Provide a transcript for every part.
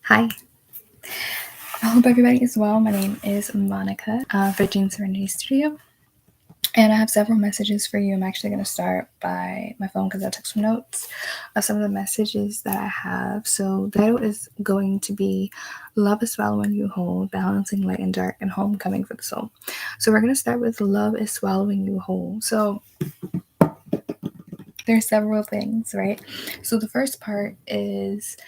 Hi, I hope everybody is well. My name is Monica for June Serenity Studio, and I have several messages for you. I'm actually going to start by my phone because I took some notes of some of the messages that I have. So, the title is going to be Love is Swallowing You Whole, Balancing Light and Dark, and Homecoming for the Soul. So, we're going to start with Love is Swallowing You Whole. So, there's several things, right? So, the first part is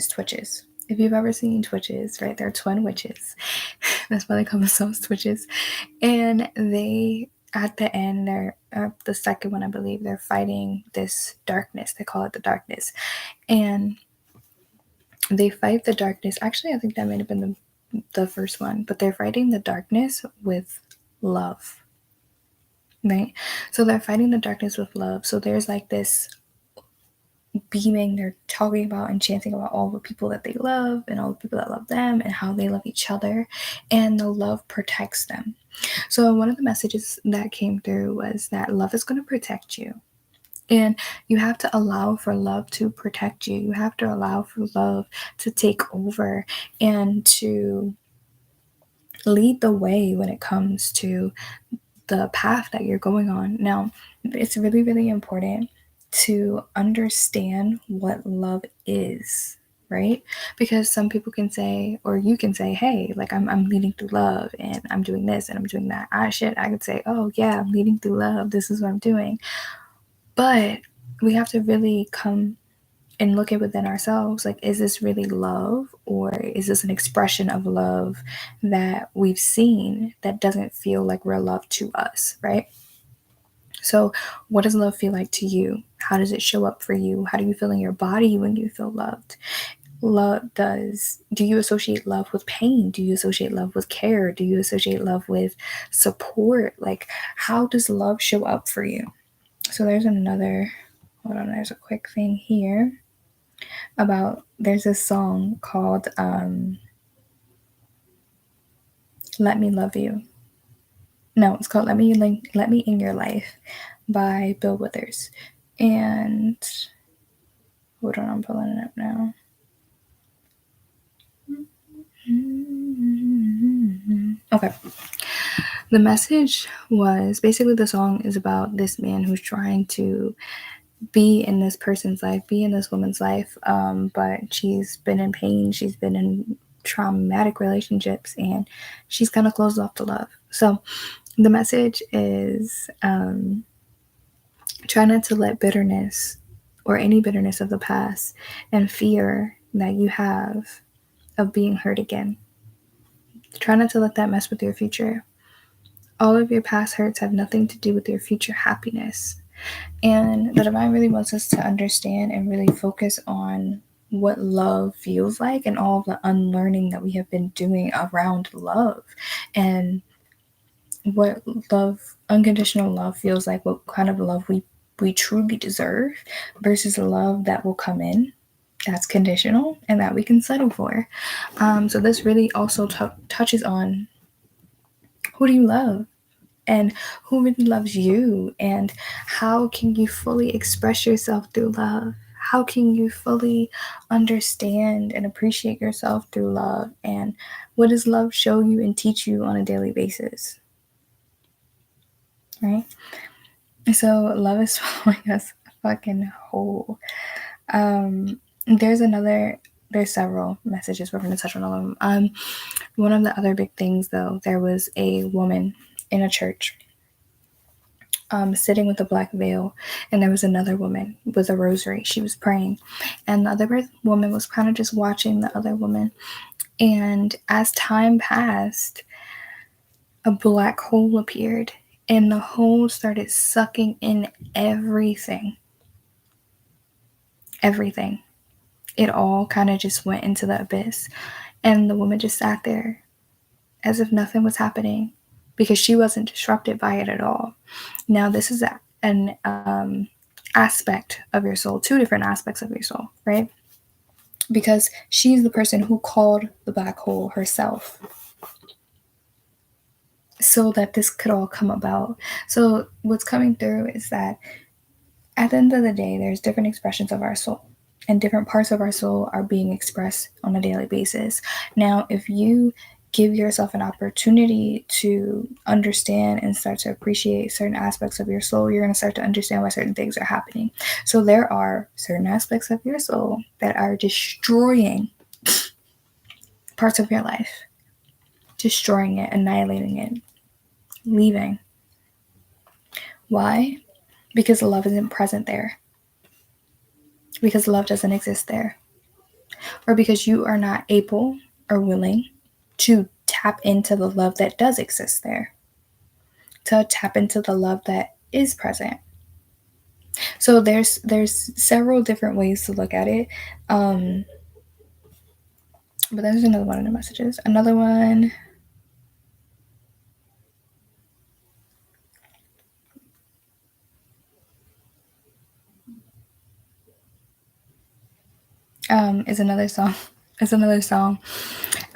Twitches. If you've ever seen Twitches, right, they're twin witches. That's why they call themselves Twitches. And they, at the end, they're the second one, I believe, they're fighting this darkness. They call it the darkness. And they fight the darkness. Actually, I think that might have been the first one, but they're fighting the darkness with love, right? So they're fighting the darkness with love. So there's like this beaming, they're talking about and chanting about all the people that they love and all the people that love them and how they love each other, and the love protects them. So one of the messages that came through was that love is going to protect you, and you have to allow for love to protect you. You have to allow for love to take over and to lead the way when it comes to the path that you're going on. Now, it's really, really important to understand what love is, right? Because some people can say, or you can say, hey, like I'm leading through love and I'm doing this and I'm doing that. I could say, oh yeah, I'm leading through love. This is what I'm doing. But we have to really come and look at within ourselves, like, is this really love, or is this an expression of love that we've seen that doesn't feel like real love to us, right? So what does love feel like to you? How does it show up for you? How do you feel in your body when you feel loved? Do you associate love with pain? Do you associate love with care? Do you associate love with support? Like, how does love show up for you? So there's a quick thing here there's a song called Let Me Love You. No, it's called Let Me In Your Life by Bill Withers. And hold on, I'm pulling it up now. Okay. The message was basically, the song is about this man who's trying to be in this person's life, be in this woman's life, but she's been in pain, she's been in traumatic relationships, and she's kind of closed off to love. So the message is try not to let bitterness or any bitterness of the past and fear that you have of being hurt again. Try not to let that mess with your future. All of your past hurts have nothing to do with your future happiness. And the divine really wants us to understand and really focus on what love feels like and all of the unlearning that we have been doing around love, and what unconditional love feels like, what kind of love we truly deserve, versus love that will come in that's conditional and that we can settle for. So this really also touches on, who do you love? And who really loves you? And how can you fully express yourself through love? How can you fully understand and appreciate yourself through love? And what does love show you and teach you on a daily basis? Right? So love is swallowing us fucking whole. There's several messages. We're going to touch on all of them. One of the other big things, though, there was a woman in a church sitting with a black veil, and there was another woman with a rosary. She was praying, and the other woman was kind of just watching the other woman. And as time passed, a black hole appeared, and the hole started sucking in everything. Everything. It all kind of just went into the abyss. And the woman just sat there as if nothing was happening, because she wasn't disrupted by it at all. Now, this is an aspect of your soul, two different aspects of your soul, right? Because she's the person who called the black hole herself so that this could all come about. So what's coming through is that at the end of the day, there's different expressions of our soul. and different parts of our soul are being expressed on a daily basis. Now, if you give yourself an opportunity to understand and start to appreciate certain aspects of your soul, you're going to start to understand why certain things are happening. So there are certain aspects of your soul that are destroying parts of your life, destroying it, annihilating it, leaving. Why? Because love isn't present there, because love doesn't exist there, or because you are not able or willing to tap into the love that does exist there, to tap into the love that is present. So there's several different ways to look at it. But there's another one in the messages. Another one. Is another song. It's another song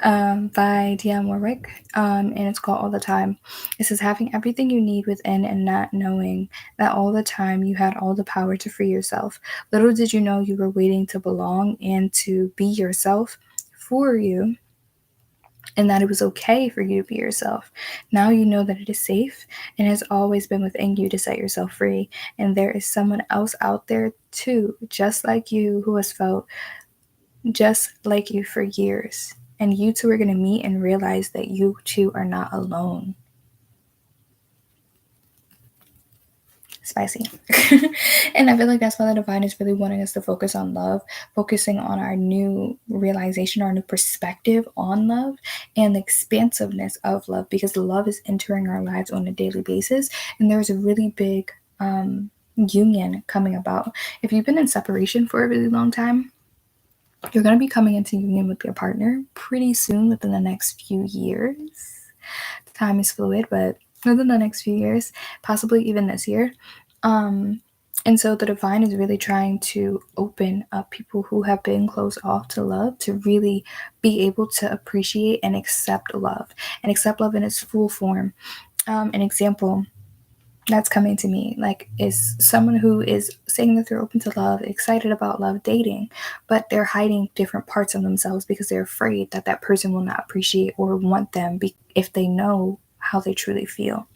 by Dionne Warwick, and it's called All the Time. It says, having everything you need within and not knowing that all the time you had all the power to free yourself. Little did you know you were waiting to belong and to be yourself for you, and that it was okay for you to be yourself. Now you know that it is safe and has always been within you to set yourself free. And there is someone else out there too, just like you, who has felt just like you for years. And you two are going to meet and realize that you two are not alone. Spicy. And I feel like that's why the divine is really wanting us to focus on love, focusing on our new realization, our new perspective on love, and the expansiveness of love, because love is entering our lives on a daily basis. And there's a really big union coming about. If you've been in separation for a really long time, you're going to be coming into union with your partner pretty soon, within the next few years. Time is fluid, but within the next few years, possibly even this year. And so the divine is really trying to open up people who have been closed off to love, to really be able to appreciate and accept love in its full form. An example that's coming to me like is someone who is saying that they're open to love, excited about love, dating, but they're hiding different parts of themselves because they're afraid that that person will not appreciate or want them if they know how they truly feel.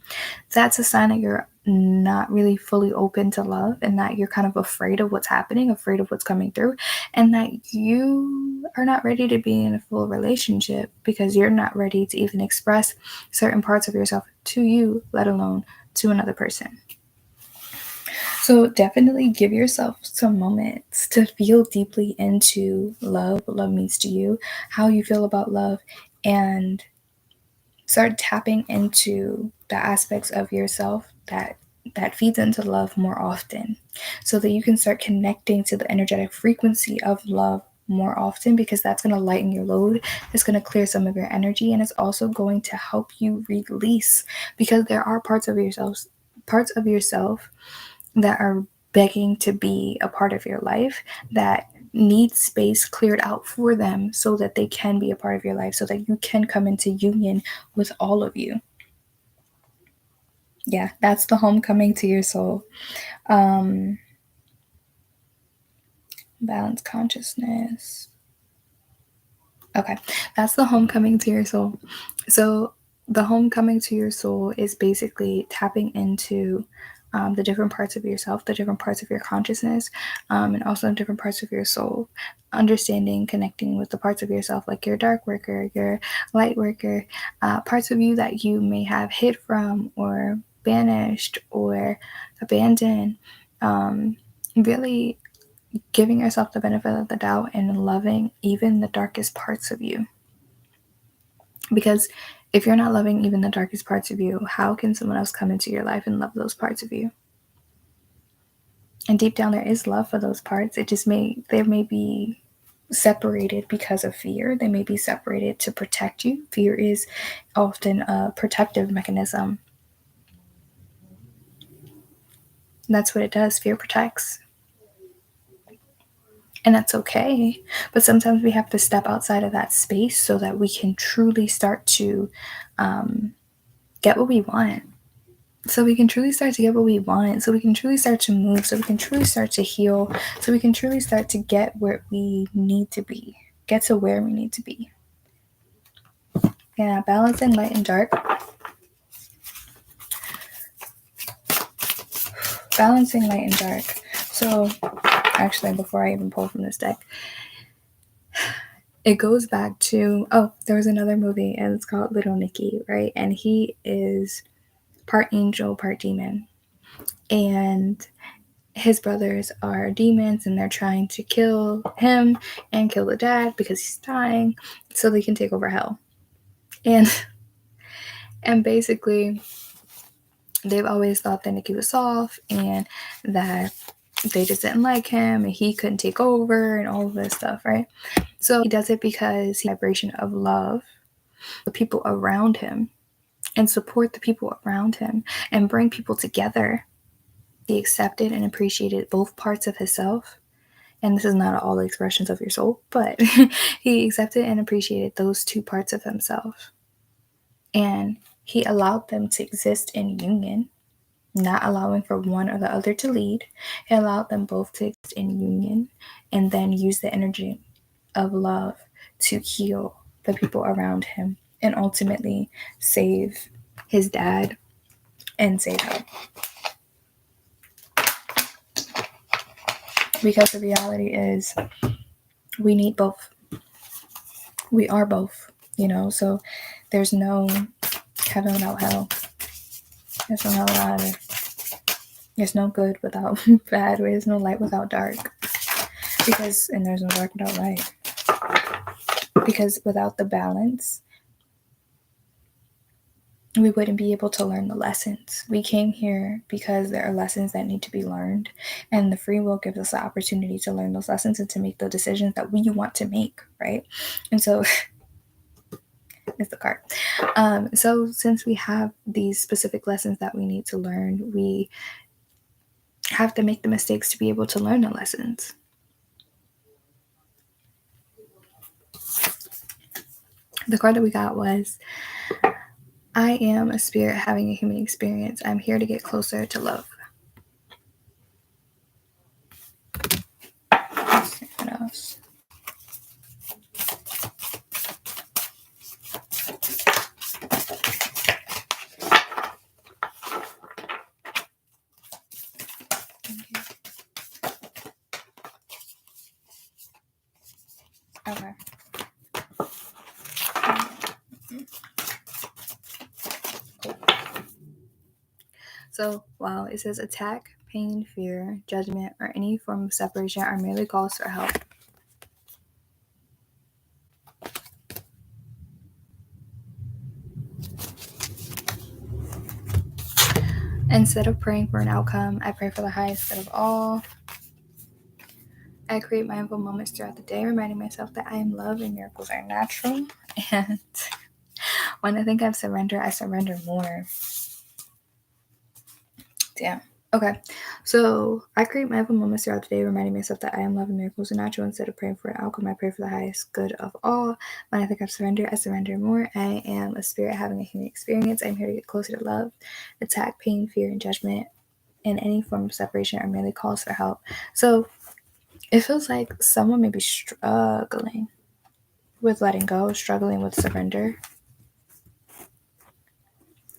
That's a sign that you're not really fully open to love, and that you're kind of afraid of what's happening, afraid of what's coming through, and that you are not ready to be in a full relationship because you're not ready to even express certain parts of yourself to you, let alone to another person. So definitely give yourself some moments to feel deeply into love, what love means to you, how you feel about love, and start tapping into the aspects of yourself that feeds into love more often, so that you can start connecting to the energetic frequency of love more often, because that's going to lighten your load. It's going to clear some of your energy, and it's also going to help you release, because there are parts of yourself that are begging to be a part of your life, that need space cleared out for them so that they can be a part of your life, so that you can come into union with all of you. Yeah, that's the homecoming to your soul. Balance consciousness. Okay, that's the homecoming to your soul. So the homecoming to your soul is basically tapping into the different parts of yourself, the different parts of your consciousness, and also the different parts of your soul. Understanding, connecting with the parts of yourself, like your dark worker, your light worker, parts of you that you may have hid from or banished or abandoned. Really giving yourself the benefit of the doubt and loving even the darkest parts of you. Because if you're not loving even the darkest parts of you, how can someone else come into your life and love those parts of you? And deep down, there is love for those parts. They may be separated because of fear. They may be separated to protect you. Fear is often a protective mechanism. That's what it does. Fear protects. And that's okay. But sometimes we have to step outside of that space so that we can truly start to get what we want. so we can truly start to get what we want, so we can truly start to move, so we can truly start to heal, so we can truly start to get where we need to be, get to where we need to be. Yeah, balancing light and dark. Balancing light and dark. So, actually, before I even pull from this deck, it goes back to, there was another movie, and it's called Little Nicky, right? And he is part angel, part demon. And his brothers are demons, and they're trying to kill him and kill the dad because he's dying so they can take over hell. And basically, they've always thought that Nicky was soft and that they just didn't like him and he couldn't take over and all of this stuff, right? So he does it because he's a vibration of love, the people around him, and support the people around him and bring people together. He accepted and appreciated both parts of himself. And this is not all the expressions of your soul, but he accepted and appreciated those two parts of himself. And he allowed them to exist in union, not allowing for one or the other to lead. He allowed them both to exist in union and then use the energy of love to heal the people around him and ultimately save his dad and save her. Because the reality is, we need both. We are both, so there's no heaven without hell. There's no hell without heaven. There's no good without bad. There's no light without dark. And there's no dark without light. Because without the balance, we wouldn't be able to learn the lessons. We came here because there are lessons that need to be learned, and the free will gives us the opportunity to learn those lessons and to make the decisions that we want to make, right? And so it's the card. So since we have these specific lessons that we need to learn, we have to make the mistakes to be able to learn the lessons. The card that we got was, I am a spirit having a human experience. I'm here to get closer to love. Let's see what else. Okay. So, wow, it says attack, pain, fear, judgment, or any form of separation are merely calls for help. Instead of praying for an outcome, I pray for the highest good of all. I create mindful moments throughout the day, reminding myself that I am love and miracles are natural. And when I think I've surrendered, I surrender more. Damn. Okay, so I create mindful moments throughout the day, reminding myself that I am love and miracles are natural. Instead of praying for an outcome, I pray for the highest good of all. When I think I've surrendered, I surrender more. I am a spirit having a human experience. I'm here to get closer to love. Attack, pain, fear, and judgment, and any form of separation are merely calls for help. So it feels like someone may be struggling with letting go, struggling with surrender,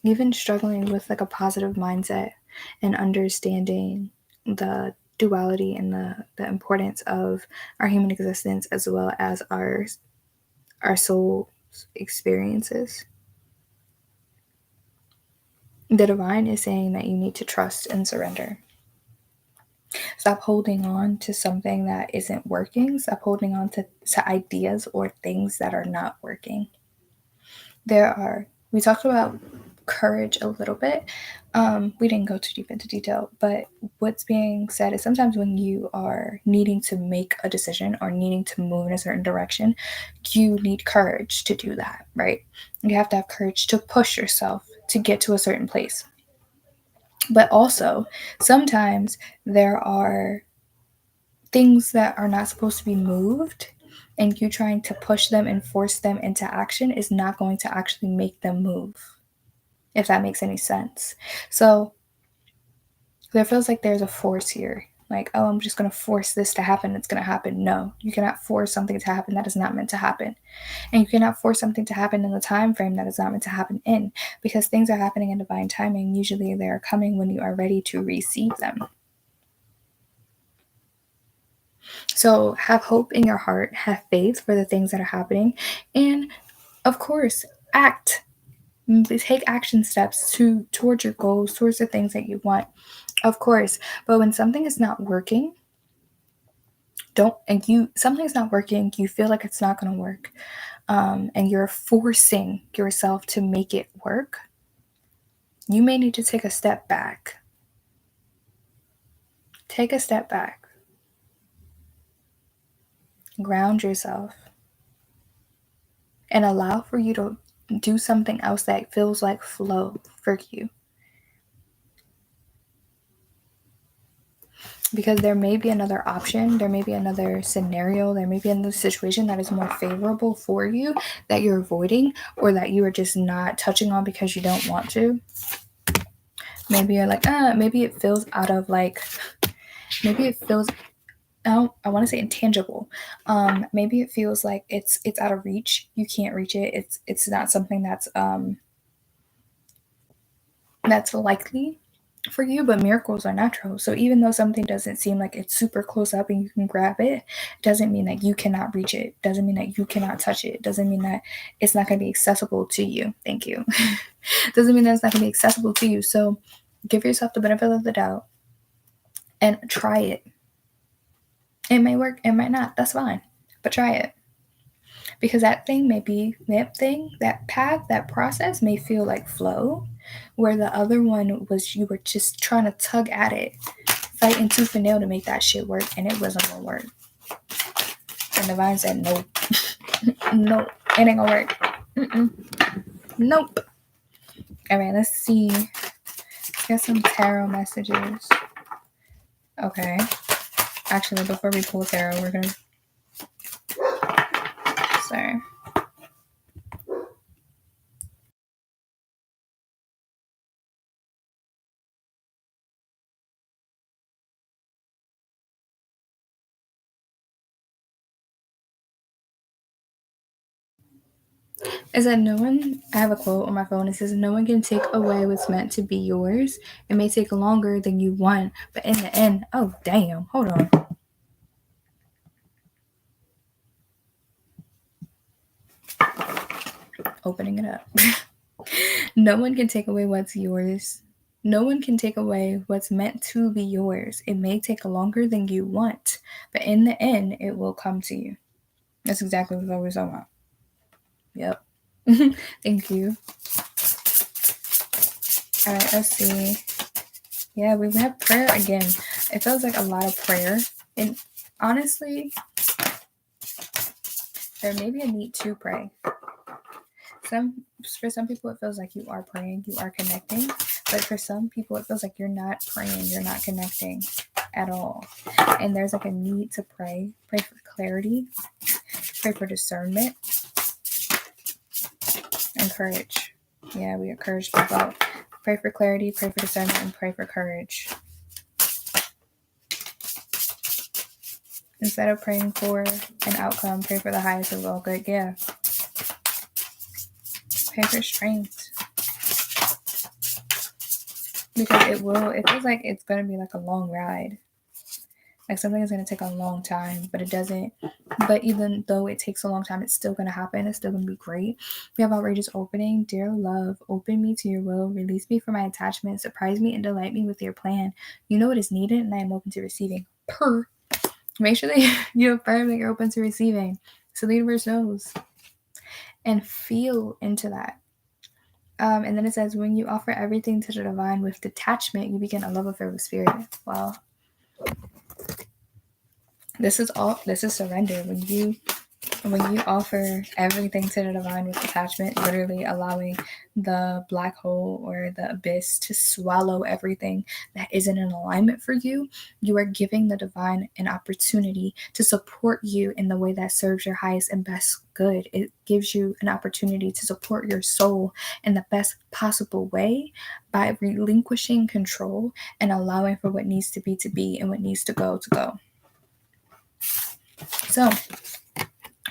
even struggling with like a positive mindset and understanding the duality and the importance of our human existence as well as our soul experiences. The divine is saying that you need to trust and surrender. Stop holding on to something that isn't working. Stop holding on to ideas or things that are not working. We talked about courage a little bit. We didn't go too deep into detail, but what's being said is sometimes when you are needing to make a decision or needing to move in a certain direction, you need courage to do that, right? You have to have courage to push yourself to get to a certain place. But also, sometimes there are things that are not supposed to be moved, and you trying to push them and force them into action is not going to actually make them move. if that makes any sense. So there feels like there's a force here. Like, oh, I'm just going to force this to happen. It's going to happen. No, you cannot force something to happen that is not meant to happen. And you cannot force something to happen in the time frame that is not meant to happen in, because things are happening in divine timing. Usually they are coming when you are ready to receive them. So have hope in your heart, have faith for the things that are happening, and of course, act. Take action steps towards your goals, towards the things that you want. Of course, but when something is not working, something's not working, you feel like it's not going to work, and you're forcing yourself to make it work, you may need to take a step back. Take a step back. Ground yourself and allow for you to do something else that feels like flow for you. Because there may be another option, there may be another scenario, there may be another situation that is more favorable for you that you're avoiding, or that you are just not touching on because you don't want to. Maybe you're like, maybe it feels out of like, maybe it feels, I want to say intangible. Maybe it feels like it's out of reach. You can't reach it. It's not something that's likely for you, but miracles are natural. So even though something doesn't seem like it's super close up and you can grab it, doesn't mean that you cannot reach it. Doesn't mean that you cannot touch it. Doesn't mean that it's not going to be accessible to you. Thank you. Doesn't mean that it's not going to be accessible to you. So give yourself the benefit of the doubt and try it. It may work, it might not. That's fine. But try it. Because that path, that process may feel like flow, where the other one was you were just trying to tug at it, fighting tooth and nail to make that shit work, and it wasn't gonna work. And Divine said, nope. Nope, it ain't gonna work. Nope. All right, let's see. Let's get some tarot messages. Okay. Actually, before we pull tarot, we're gonna... Sorry. Is that I have a quote on my phone. It says, no one can take away what's meant to be yours. It may take longer than you want, but in the end, oh, damn, hold on. Opening it up. No one can take away what's yours. No one can take away what's meant to be yours. It may take longer than you want, but in the end, it will come to you. That's exactly what I was talking about. Yep. Thank you. All right, let's see. Yeah, we have prayer again. It feels like a lot of prayer. And honestly, there may be a need to pray. For some people, it feels like you are praying, you are connecting. But for some people, it feels like you're not praying, you're not connecting at all. And there's like a need to pray. Pray for clarity. Pray for discernment. And courage. Yeah, we encourage people. Pray for clarity, pray for discernment, and pray for courage. Instead of praying for an outcome, pray for the highest of all good. Yeah. Pray for strength. Because it feels like it's going to be like a long ride. Like something is going to take a long time, but it doesn't. But even though it takes a long time, it's still going to happen. It's still going to be great. We have outrageous opening. Dear love, open me to your will. Release me from my attachment. Surprise me and delight me with your plan. You know what is needed, and I am open to receiving. Make sure that you affirm that you're open to receiving. So the universe knows. And feel into that. And then it says, when you offer everything to the divine with detachment, you begin a love affair with spirit. Wow. This is surrender. When you When you offer everything to the divine with attachment, literally allowing the black hole or the abyss to swallow everything that isn't in alignment for you, you are giving the divine an opportunity to support you in the way that serves your highest and best good. It gives you an opportunity to support your soul in the best possible way by relinquishing control and allowing for what needs to be and what needs to go to go. So,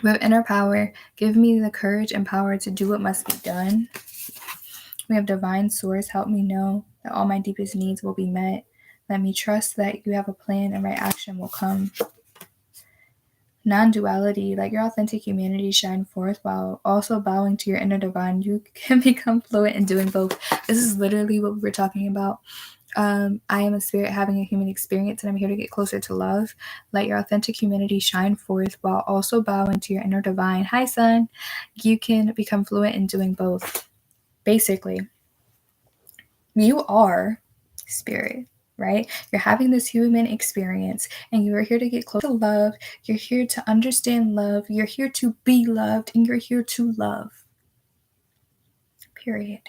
with inner power, give me the courage and power to do what must be done. We have divine source, help me know that all my deepest needs will be met. Let me trust that you have a plan and right action will come. Non-duality, let your authentic humanity shine forth while also bowing to your inner divine. You can become fluent in doing both. This is literally what we were talking about. I am a spirit having a human experience, and I'm here to get closer to love. Let your authentic humanity shine forth while also bowing to your inner divine. Hi, son. You can become fluent in doing both. Basically, you are spirit, right? You're having this human experience, and you are here to get close to love. You're here to understand love. You're here to be loved, and you're here to love. Period.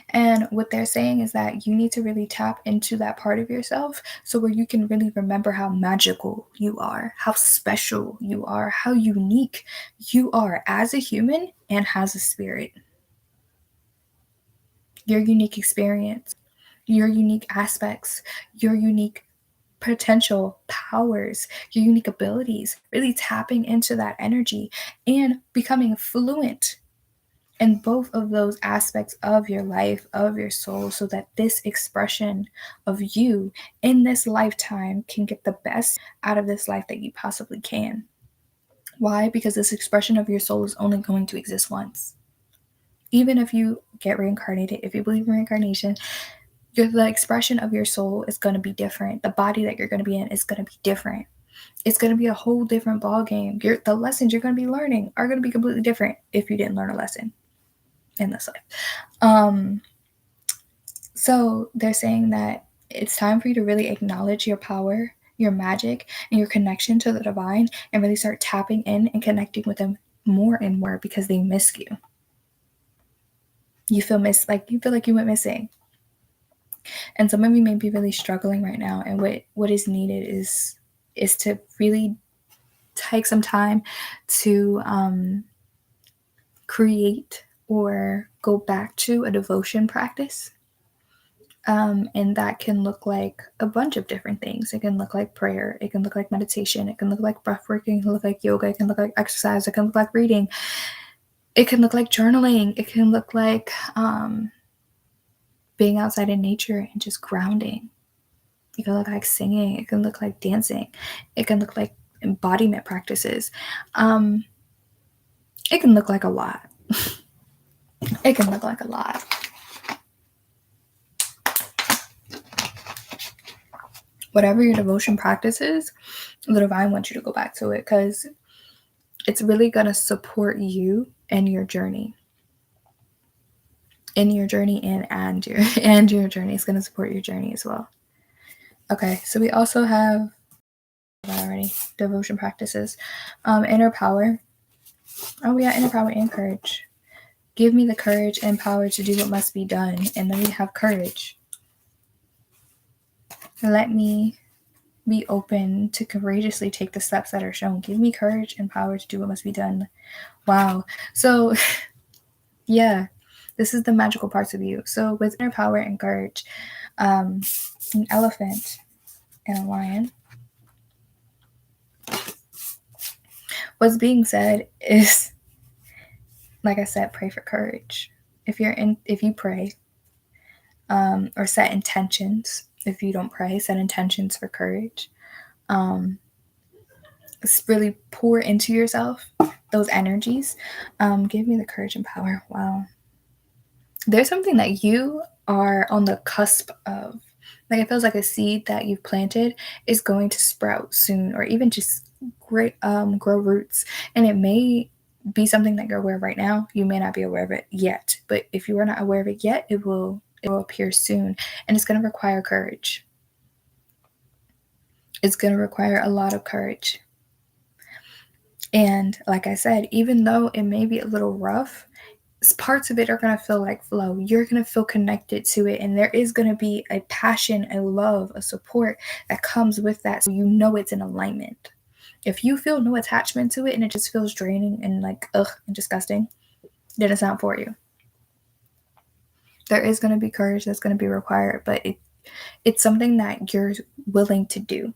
And what they're saying is that you need to really tap into that part of yourself so where you can really remember how magical you are, how special you are, how unique you are as a human and as a spirit. Your unique experience, your unique aspects, your unique potential powers, your unique abilities, really tapping into that energy and becoming fluent in both of those aspects of your life, of your soul, so that this expression of you in this lifetime can get the best out of this life that you possibly can. Why? Because this expression of your soul is only going to exist once. Even if you get reincarnated, if you believe in reincarnation, the expression of your soul is going to be different. The body that you're going to be in is going to be different. It's going to be a whole different ball game. The lessons you're going to be learning are going to be completely different if you didn't learn a lesson in this life. So they're saying that it's time for you to really acknowledge your power, your magic, and your connection to the divine, and really start tapping in and connecting with them more and more because they miss you. You feel like you went missing. And some of you may be really struggling right now, and what is needed is to really take some time to create or go back to a devotion practice. And that can look like a bunch of different things. It can look like prayer. It can look like meditation. It can look like breath work. It can look like yoga. It can look like exercise. It can look like reading. It can look like journaling. It can look like being outside in nature and just grounding. It can look like singing. It can look like dancing. It can look like embodiment practices. It can look like a lot. It can look like a lot. Whatever your devotion practice is, the divine wants you to go back to it because it's really going to support you in your journey. And your journey and your journey is going to support your journey as well. Okay, so we also have already devotion practices. Inner power. Oh, we got inner power and courage. Give me the courage and power to do what must be done. And then we have courage. Let me be open to courageously take the steps that are shown. Give me courage and power to do what must be done. Wow. So, yeah, this is the magical parts of you. So, with inner power and courage, an elephant and a lion. What's being said is, like I said, pray for courage. If you pray, or set intentions. If you don't pray, set intentions for courage. Really pour into yourself those energies. Give me the courage and power. Wow. There's something that you are on the cusp of. Like it feels like a seed that you've planted is going to sprout soon, or even just grow roots. And it may be something that you're aware of right now. You may not be aware of it yet, but if you are not aware of it yet, it will appear soon, and it's going to require courage. It's going to require a lot of courage. And like I said, even though it may be a little rough, parts of it are going to feel like flow. You're going to feel connected to it, and there is going to be a passion, a love, a support that comes with that, so you know it's in alignment. If you feel no attachment to it and it just feels draining and like ugh and disgusting, then it's not for you. There is going to be courage that's going to be required, but it's something that you're willing to do.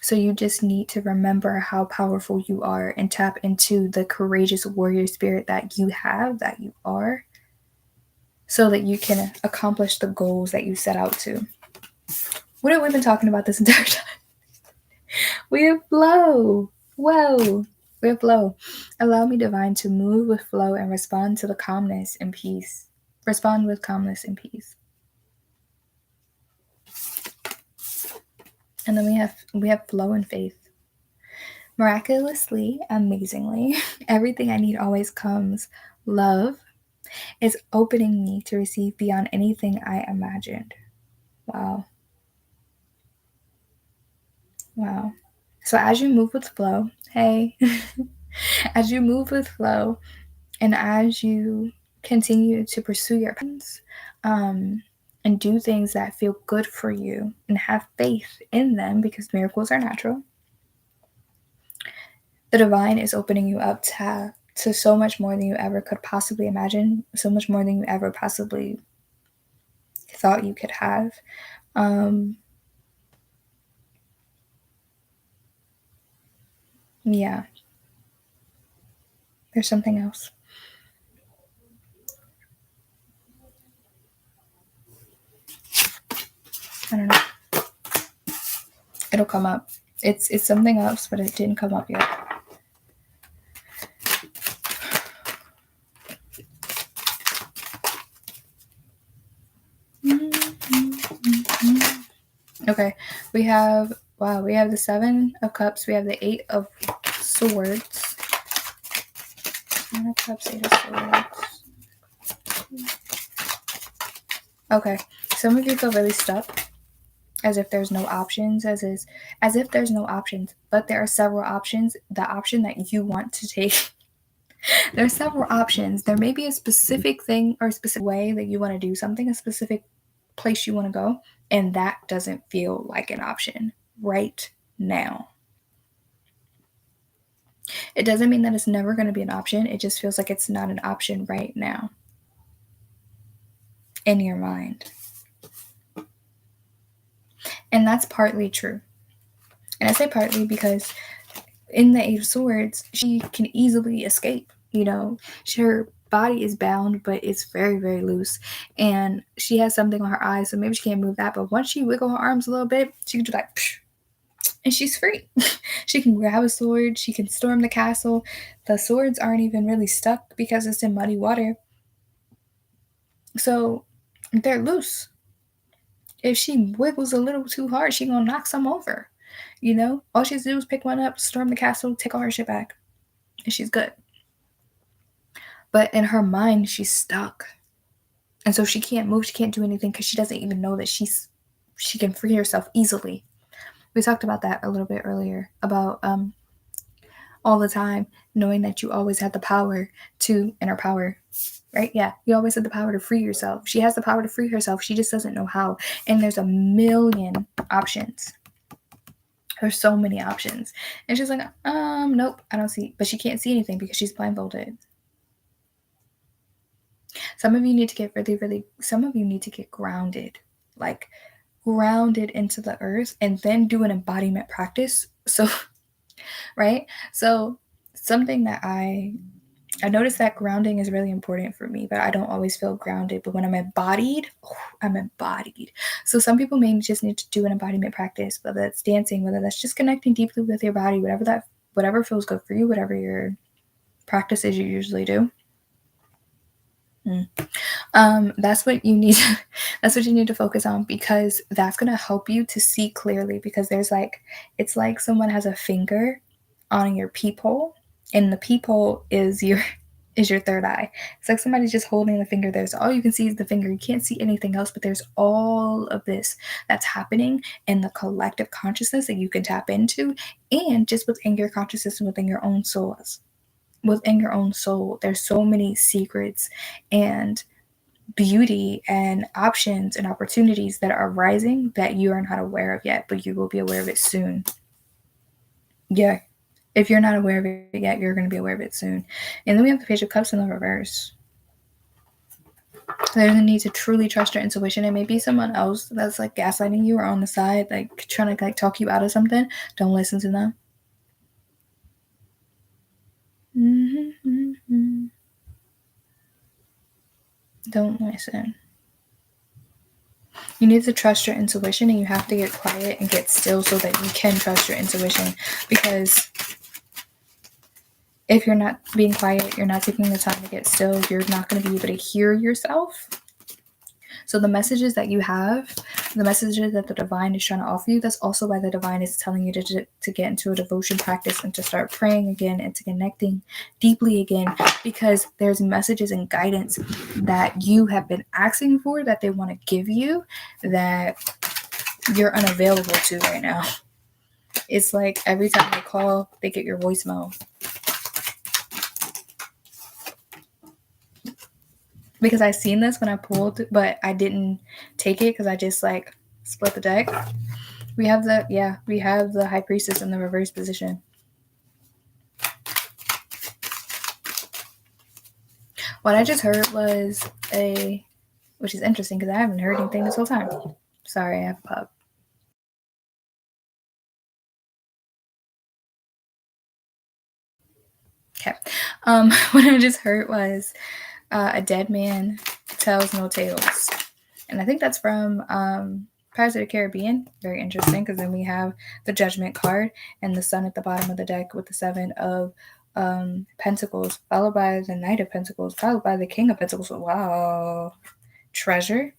So you just need to remember how powerful you are and tap into the courageous warrior spirit that you have, that you are, so that you can accomplish the goals that you set out to. What have we been talking about this entire time? We have flow. Whoa. We have flow. Allow me, divine, to move with flow and respond to the calmness and peace. Respond with calmness and peace. And then we have flow and faith. Miraculously, amazingly, everything I need always comes. Love is opening me to receive beyond anything I imagined. Wow. Wow. So as you move with flow, hey, as you move with flow and as you continue to pursue your plans, and do things that feel good for you and have faith in them, because miracles are natural, the divine is opening you up to so much more than you ever could possibly imagine, so much more than you ever possibly thought you could have. Yeah. There's something else. I don't know. It'll come up. It's something else, but it didn't come up yet. Okay, we have the 7 of Cups, we have the 8 of Swords. 7 of Cups, 8 of Swords. Okay, some of you feel really stuck, as if there's no options, as if there's no options, but there are several options. The option that you want to take, there are several options. There may be a specific thing or a specific way that you want to do something, a specific place you want to go, and that doesn't feel like an option right now. It doesn't mean that it's never going to be an option. It just feels like it's not an option right now in your mind. And that's partly true. And I say partly because in the 8 of Swords, she can easily escape. You know, her body is bound, but it's very, very loose. And she has something on her eyes, so maybe she can't move that. But once she wiggle her arms a little bit, she can do like, psh, and she's free. She can grab a sword. She can storm the castle. The swords aren't even really stuck because it's in muddy water. So they're loose. If she wiggles a little too hard, she gonna knock some over. You know, all she has to do is pick one up, storm the castle, take all her shit back, and she's good. But in her mind, she's stuck. And so she can't move, she can't do anything because she doesn't even know that she can free herself easily. We talked about that a little bit earlier, about all the time knowing that you always have the power to inner power, right? Yeah, you always have the power to free yourself. She has the power to free herself. She just doesn't know how. And there's a million options. There's so many options. And she's like, nope, I don't see. But she can't see anything because she's blindfolded. Some of you need to get some of you need to get grounded, like grounded into the earth, and then do an embodiment practice. So, right? So, something that I noticed that grounding is really important for me, but I don't always feel grounded. But when I'm embodied, I'm embodied. So some people may just need to do an embodiment practice, whether that's dancing, whether that's just connecting deeply with your body, whatever feels good for you, whatever your practices you usually do. That's what you need. That's what you need to focus on, because that's gonna help you to see clearly. Because it's like someone has a finger on your peephole, and the peephole is is your third eye. It's like somebody's just holding the finger. There's all you can see is the finger. You can't see anything else, but there's all of this that's happening in the collective consciousness that you can tap into, and just within your consciousness and within your own souls. Within your own soul, there's so many secrets and beauty and options and opportunities that are rising that you are not aware of yet, but you will be aware of it soon. Yeah. If you're not aware of it yet, you're going to be aware of it soon. And then we have the Page of Cups in the reverse. There's a need to truly trust your intuition. It may be someone else that's like gaslighting you or on the side, like trying to like talk you out of something. Don't listen to them. Don't listen. You need to trust your intuition, and you have to get quiet and get still so that you can trust your intuition. Because if you're not being quiet, you're not taking the time to get still, you're not going to be able to hear yourself. So the messages that you have, the messages that the divine is trying to offer you, that's also why the divine is telling you to get into a devotion practice and to start praying again and to connecting deeply again, because there's messages and guidance that you have been asking for that they want to give you that you're unavailable to right now. It's like every time they call, they get your voicemail. Because I seen this when I pulled, but I didn't take it because I just like split the deck. We have the High Priestess in the reverse position. What I just heard was which is interesting because I haven't heard anything this whole time. Sorry, I have a pub. Okay. What I just heard was a dead man tells no tales. And I think that's from Pirates of the Caribbean. Very interesting, because then we have the Judgment card and the Sun at the bottom of the deck with the Seven of Pentacles, followed by the Knight of Pentacles, followed by the King of Pentacles. Wow. Treasure.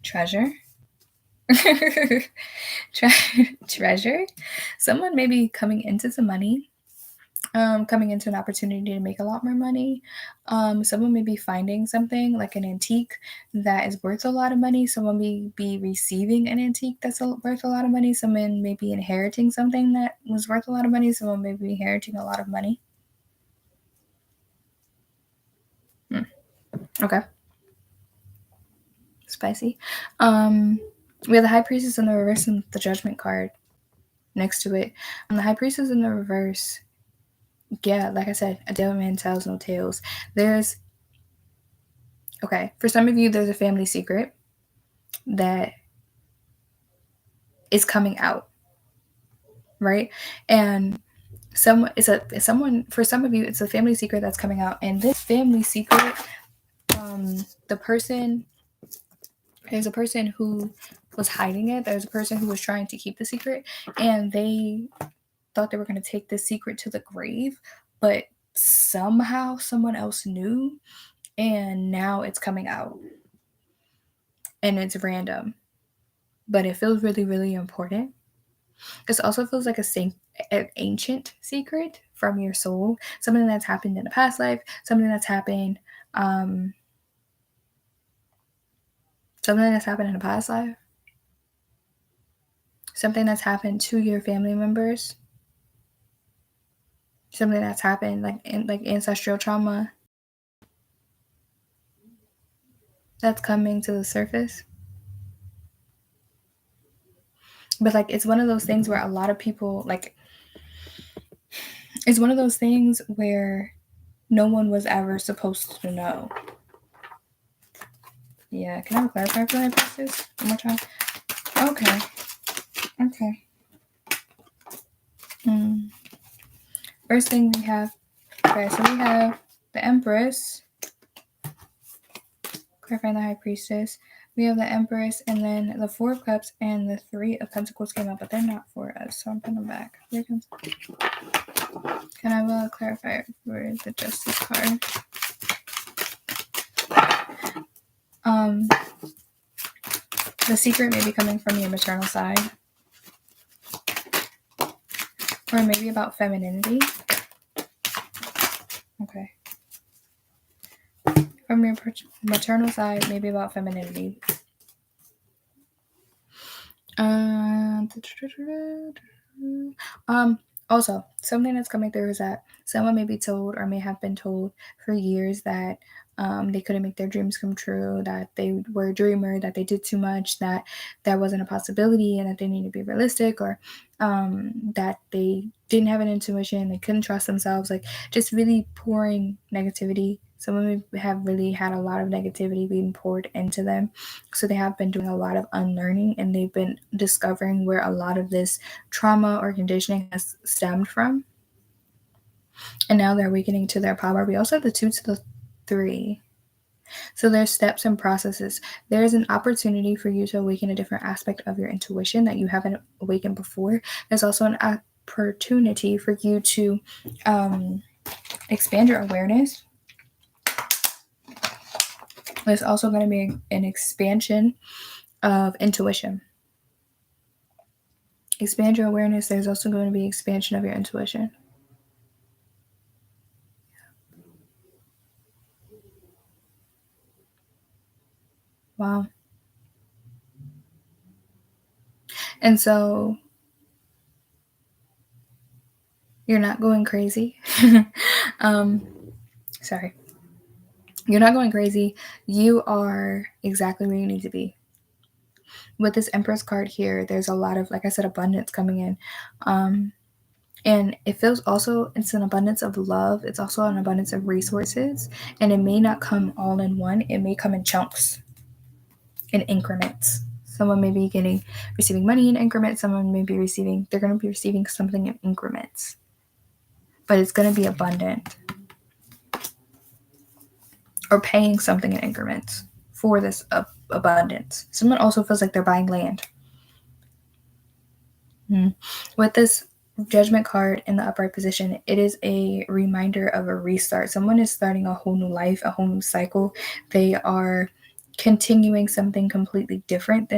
Treasure. Treasure. Someone may be coming into some money. Coming into an opportunity to make a lot more money. Someone may be finding something like an antique that is worth a lot of money. Someone may be receiving an antique that's worth a lot of money. Someone may be inheriting something that was worth a lot of money. Someone may be inheriting a lot of money. Okay. Spicy. We have the High Priestess in the reverse and the Judgment card next to it. And the High Priestess in the reverse, yeah, like I said, a dead man tells no tales. For some of you, there's a family secret that is coming out, right? And for some of you, it's a family secret that's coming out. And this family secret, there's a person who was hiding it. There's a person who was trying to keep the secret, and they thought they were going to take this secret to the grave, but somehow someone else knew, and now it's coming out. And it's random, but it feels really, really important. This also feels like an ancient secret from your soul, something that's happened in a past life, something that's happened in a past life, something that's happened to your family members, something that's happened like ancestral trauma that's coming to the surface. But like, it's one of those things where a lot of people, like, it's one of those things where no one was ever supposed to know. Yeah, can I clarify for that process one more time? Okay. First thing we have, so we have the Empress, clarifying the High Priestess. We have the Empress, and then the Four of Cups and the Three of Pentacles came up, but they're not for us, so I'm putting them back. Can I have a clarifier for the Justice card? The secret may be coming from your maternal side, or maybe about femininity. From your maternal side, maybe about femininity. Also, something that's coming through is that someone may be told or may have been told for years that they couldn't make their dreams come true, that they were a dreamer, that they did too much, that there wasn't a possibility, and that they need to be realistic, or that they didn't have an intuition, they couldn't trust themselves, like just really pouring negativity. Some women have really had a lot of negativity being poured into them. So they have been doing a lot of unlearning, and they've been discovering where a lot of this trauma or conditioning has stemmed from. And now they're awakening to their power. We also have the 2 to the 3. So there's steps and processes. There's an opportunity for you to awaken a different aspect of your intuition that you haven't awakened before. There's also an opportunity for you to expand your awareness. There's also going to be an expansion of intuition. Expand your awareness. There's also going to be expansion of your intuition. Wow. And so you're not going crazy. Sorry. You're not going crazy. You are exactly where you need to be. With this Empress card here, there's a lot of, like I said, abundance coming in. And it feels also, it's an abundance of love. It's also an abundance of resources. And it may not come all in one. It may come in chunks, in increments. Someone may be receiving money in increments. Someone may be they're going to be receiving something in increments. But it's going to be abundant. Or paying something in increments for this abundance. Someone also feels like they're buying land. With this Judgment card in the upright position, it is a reminder of a restart. Someone is starting a whole new life, a whole new cycle. They are continuing something completely different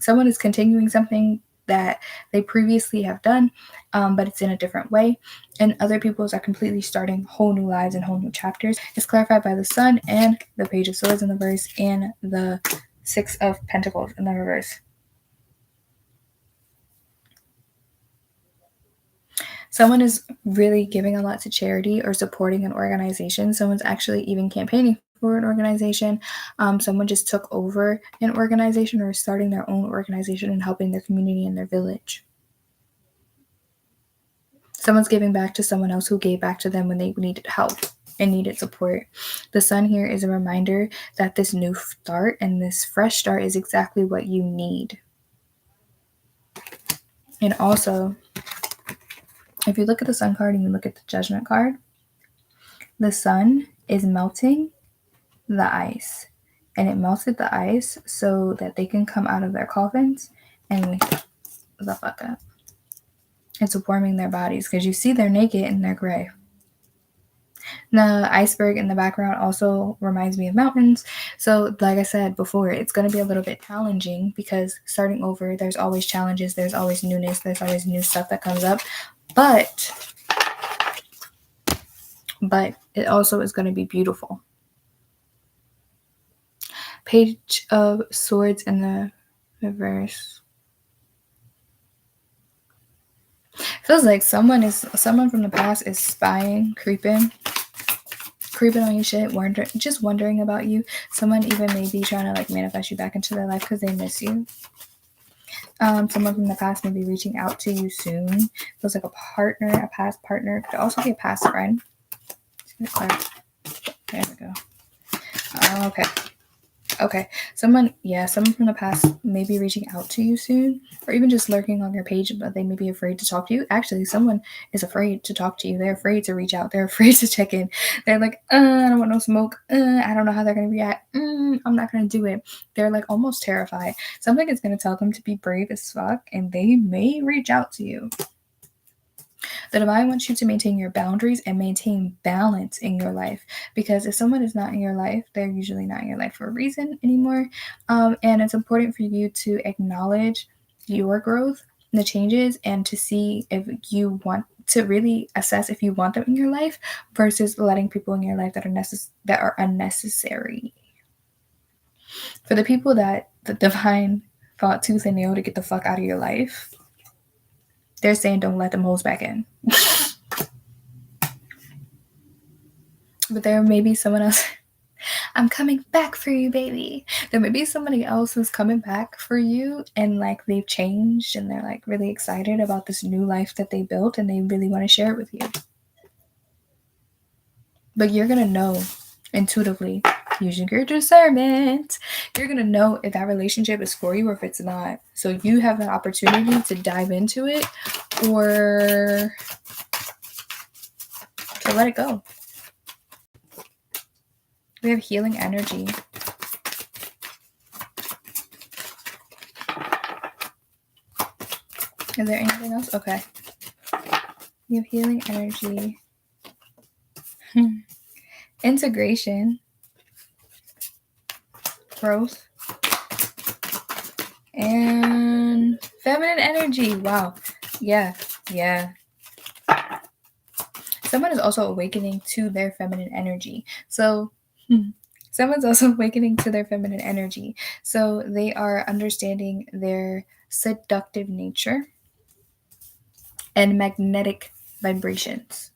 someone is continuing something that they previously have done, but it's in a different way. And other people's are completely starting whole new lives and whole new chapters. It's clarified by the Sun and the Page of Swords in the reverse and the Six of Pentacles in the reverse. Someone is really giving a lot to charity or supporting an organization. Someone's actually even campaigning for an organization. Someone just took over an organization or is starting their own organization and helping their community and their village. Someone's giving back to someone else who gave back to them when they needed help and needed support. The Sun here is a reminder that this new start and this fresh start is exactly what you need. And also, if you look at the Sun card and you look at the Judgment card, the Sun is melting the ice. And it melted the ice so that they can come out of their coffins and wake the fuck up. It's warming their bodies because you see they're naked and they're gray. The iceberg in the background also reminds me of mountains. So like I said before, it's going to be a little bit challenging because starting over, there's always challenges, there's always newness, there's always new stuff that comes up. But it also is going to be beautiful. Page of Swords in the reverse. Feels like someone from the past is spying, creeping on your shit, wondering about you. Someone even may be trying to like manifest you back into their life because they miss you. Someone from the past may be reaching out to you soon. Feels like a partner, a past partner. Could also be a past friend. There we go. Okay. Someone from the past may be reaching out to you soon, or even just lurking on your page, but they may be afraid to talk to you. Actually, someone is afraid to talk to you. They're afraid to reach out. They're afraid to check in. They're like, I don't want no smoke. I don't know how they're going to react. I'm not going to do it. They're like almost terrified. Something is going to tell them to be brave as fuck, and they may reach out to you. The Divine wants you to maintain your boundaries and maintain balance in your life, because if someone is not in your life, they're usually not in your life for a reason anymore. And it's important for you to acknowledge your growth, the changes, and to see if you want to really assess if you want them in your life versus letting people in your life that are unnecessary. For the people that the divine fought tooth and nail to get the fuck out of your life, they're saying don't let them hoes back in. But there may be someone else. I'm coming back for you, baby. There may be somebody else who's coming back for you and like they've changed and they're like really excited about this new life that they built and they really want to share it with you. But you're going to know intuitively, using your discernment, you're going to know if that relationship is for you or if it's not. So you have an opportunity to dive into it or to let it go. We have healing energy. Is there anything else? Okay. We have healing energy. Integration. Growth. And feminine energy. Wow. Yeah. Someone is also awakening to their feminine energy. So someone's also awakening to their feminine energy. So they are understanding their seductive nature and magnetic vibrations.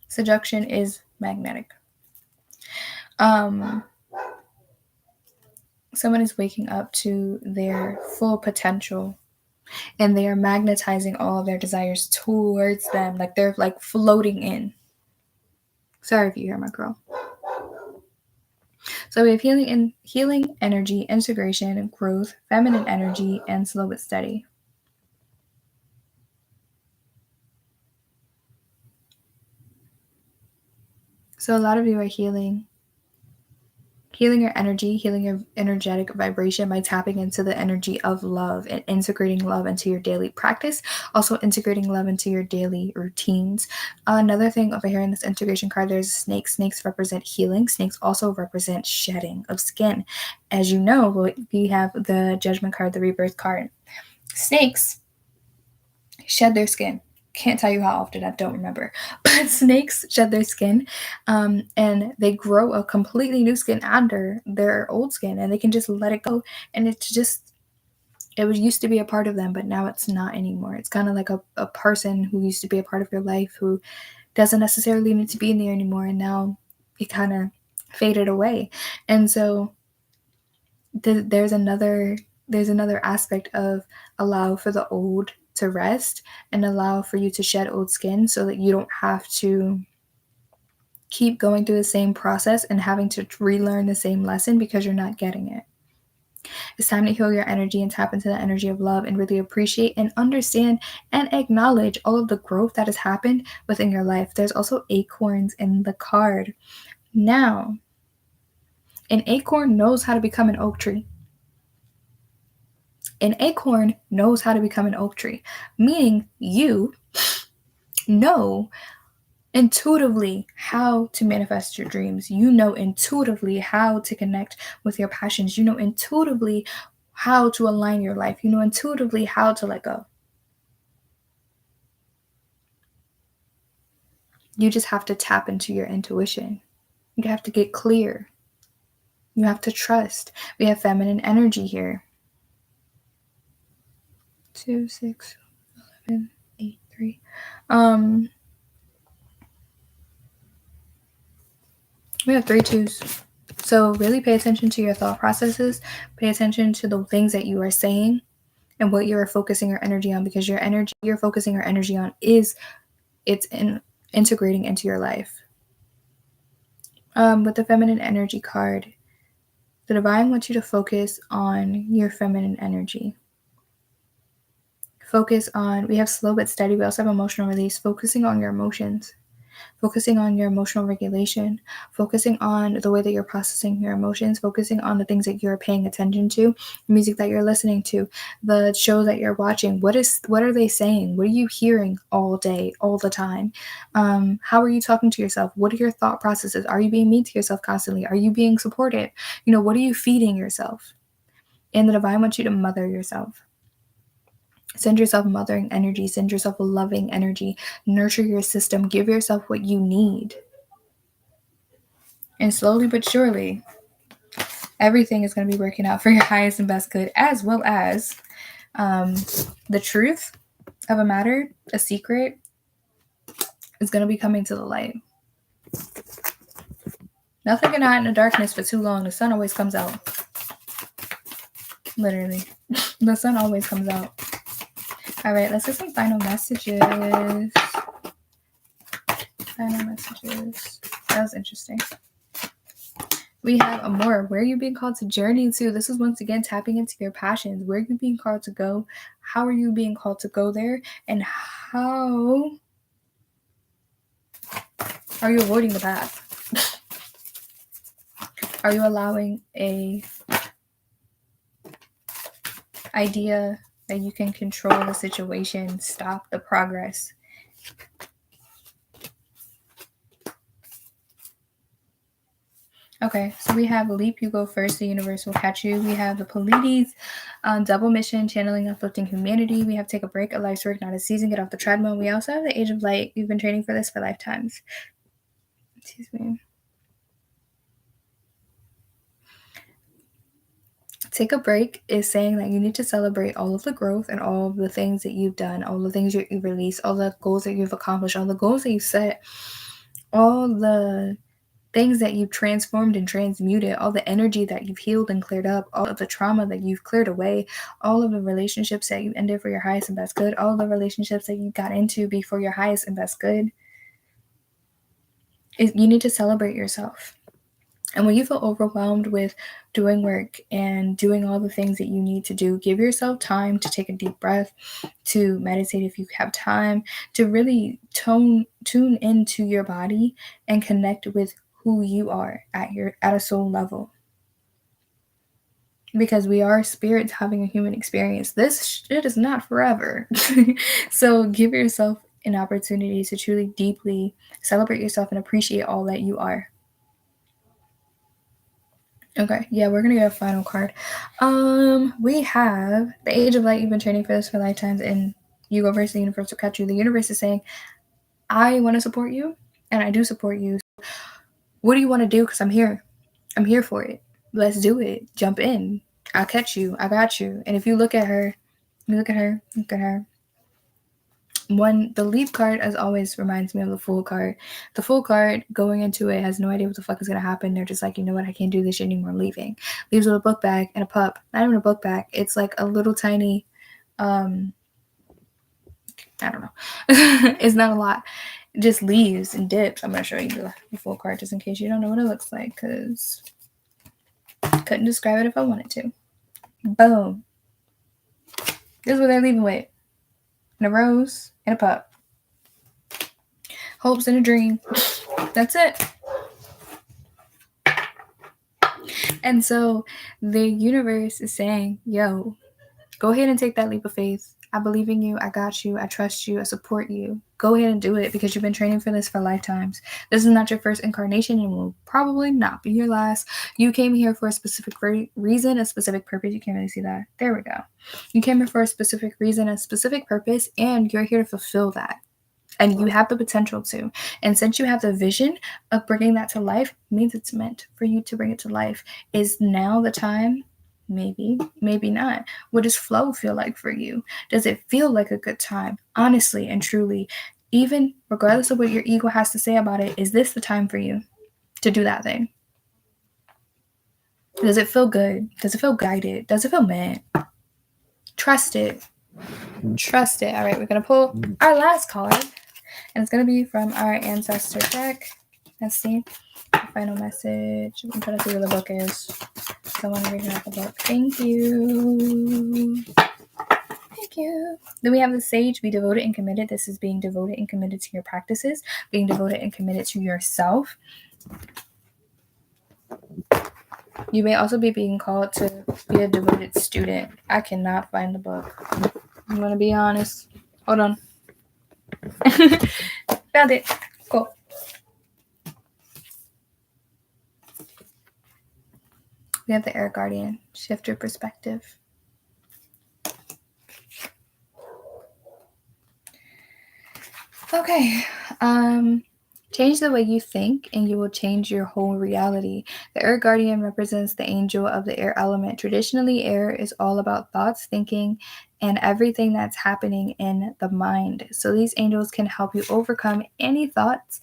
Seduction is magnetic. Someone is waking up to their full potential and they are magnetizing all of their desires towards them, like they're like floating in. Sorry if you hear my girl. So we have healing energy, integration, growth, feminine energy, and slow but steady. So a lot of you are healing your energy, healing your energetic vibration by tapping into the energy of love and integrating love into your daily practice, also integrating love into your daily routines. Another thing over here in this integration card, there's snakes. Snakes represent healing. Snakes also represent shedding of skin. As you know, we have the Judgment card, the Rebirth card. Snakes shed their skin. Can't tell you how often, I don't remember, but snakes shed their skin and they grow a completely new skin under their old skin and they can just let it go. And it used to be a part of them, but now it's not anymore. It's kind of like a person who used to be a part of your life who doesn't necessarily need to be in there anymore, and now it kind of faded away. And so there's another aspect of allow for the old to rest and allow for you to shed old skin so that you don't have to keep going through the same process and having to relearn the same lesson because you're not getting it. It's time to heal your energy and tap into the energy of love and really appreciate and understand and acknowledge all of the growth that has happened within your life. There's also acorns in the card. Now, an acorn knows how to become an oak tree. An acorn knows how to become an oak tree, meaning you know intuitively how to manifest your dreams. You know intuitively how to connect with your passions. You know intuitively how to align your life. You know intuitively how to let go. You just have to tap into your intuition. You have to get clear. You have to trust. We have feminine energy here. 2, 6, 11, 8, 3. We have 3 2s. So really pay attention to your thought processes. Pay attention to the things that you are saying and what you're focusing your energy on, because your energy you're focusing your energy on integrating into your life. With the feminine energy card, the divine wants you to focus on your feminine energy. We have slow but steady. We also have emotional release, focusing on your emotions. Focusing on your emotional regulation, focusing on the way that you're processing your emotions, focusing on the things that you're paying attention to, the music that you're listening to, the shows that you're watching. What are they saying? What are you hearing all day, all the time? How are you talking to yourself? What are your thought processes? Are you being mean to yourself constantly? Are you being supportive? What are you feeding yourself? And the divine wants you to mother yourself. Send yourself mothering energy. Send yourself a loving energy. Nurture your system. Give yourself what you need. And slowly but surely, everything is going to be working out for your highest and best good, as well as the truth of a matter, a secret, is going to be coming to the light. Nothing can hide in the darkness for too long. The sun always comes out. Literally. The sun always comes out. All right, let's get some final messages. Final messages. That was interesting. We have Amor. Where are you being called to journey to? This is once again tapping into your passions. Where are you being called to go? How are you being called to go there? And how are you avoiding the path? Are you allowing a idea that you can control the situation, stop the progress? Okay, so we have Leap, you go first, the universe will catch you. We have the Pleiades, double mission, channeling, uplifting humanity. We have take a break, a life's work, not a season, get off the treadmill. We also have the Age of Light. You've been training for this for lifetimes. Excuse me. Take a break is saying that you need to celebrate all of the growth and all of the things that you've done, all the things you've released, all the goals that you've accomplished, all the goals that you set, all the things that you've transformed and transmuted, all the energy that you've healed and cleared up, all of the trauma that you've cleared away, all of the relationships that you ended for your highest and best good, all the relationships that you got into before your highest and best good. You need to celebrate yourself. And when you feel overwhelmed with doing work and doing all the things that you need to do, give yourself time to take a deep breath, to meditate if you have time, to really tune into your body and connect with who you are at a soul level. Because we are spirits having a human experience. This shit is not forever. So give yourself an opportunity to truly deeply celebrate yourself and appreciate all that you are. Okay, yeah, we're gonna get a final card. We have the Age of Light. You've been training for this for lifetimes, and you go versus the universe will catch you. The universe is saying, I want to support you, and I do support you. So what do you want to do? Because I'm here. I'm here for it. Let's do it. Jump in. I'll catch you. I got you. And if you look at her, look at her. The Leap card, as always, reminds me of the Fool card. The Fool card, going into it, has no idea what the fuck is going to happen. They're just like, you know what, I can't do this shit anymore, I'm leaving. Leaves with a book bag and a pup. Not even a book bag. It's like a little tiny, I don't know. It's not a lot. It just leaves and dips. I'm going to show you the Fool card just in case you don't know what it looks like, because I couldn't describe it if I wanted to. Boom. This is what they're leaving with. And a rose and a pup. Hopes and a dream. That's it. And so the universe is saying, yo, go ahead and take that leap of faith. I believe in you. I got you. I trust you. I support you. Go ahead and do it because you've been training for this for lifetimes. This is not your first incarnation and will probably not be your last. You came here for a specific reason, a specific purpose. You can't really see that. There we go. You came here for a specific reason, a specific purpose, and you're here to fulfill that. And you have the potential to. And since you have the vision of bringing that to life, means it's meant for you to bring it to life. Is now the time? Maybe, maybe not. What does flow feel like for you? Does it feel like a good time? Honestly and truly, even regardless of what your ego has to say about it, is this the time for you to do that thing? Does it feel good? Does it feel guided? Does it feel meant? Trust it. Trust it. All right, we're going to pull our last card. And it's going to be from our ancestor deck. Let's see. Final message. I'm trying to see where the book is. Someone reading out the book. Thank you. Thank you. Then we have the Sage. Be devoted and committed. This is being devoted and committed to your practices. Being devoted and committed to yourself. You may also be being called to be a devoted student. I cannot find the book. I'm going to be honest. Hold on. Found it. Cool. We have the Air Guardian. Shift your perspective. Okay. Change the way you think and you will change your whole reality. The air guardian represents the angel of the air element. Traditionally, air is all about thoughts, thinking, and everything that's happening in the mind. So these angels can help you overcome any thoughts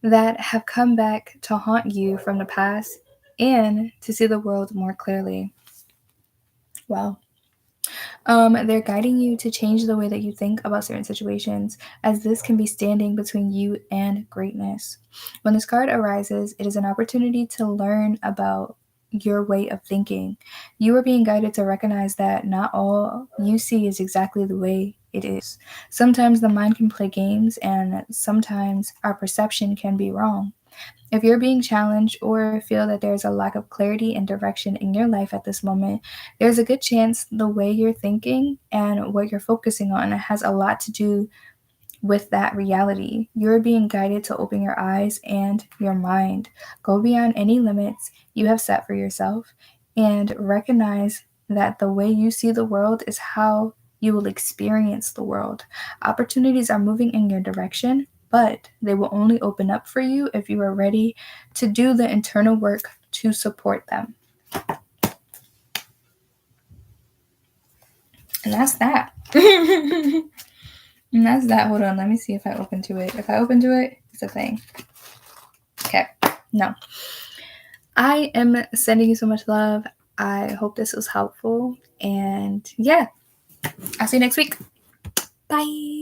that have come back to haunt you from the past and to see the world more clearly. Wow. They're guiding you to change the way that you think about certain situations, as this can be standing between you and greatness. When this card arises, it is an opportunity to learn about your way of thinking. You are being guided to recognize that not all you see is exactly the way it is. Sometimes the mind can play games, and sometimes our perception can be wrong. If you're being challenged or feel that there's a lack of clarity and direction in your life at this moment, there's a good chance the way you're thinking and what you're focusing on has a lot to do with that reality. You're being guided to open your eyes and your mind, go beyond any limits you have set for yourself, and recognize that the way you see the world is how you will experience the world. Opportunities are moving in your direction, but they will only open up for you if you are ready to do the internal work to support them. And that's that. And that's that. Hold on, let me see if I open to it. If I open to it, it's a thing. Okay, no. I am sending you so much love. I hope this was helpful. And yeah, I'll see you next week. Bye.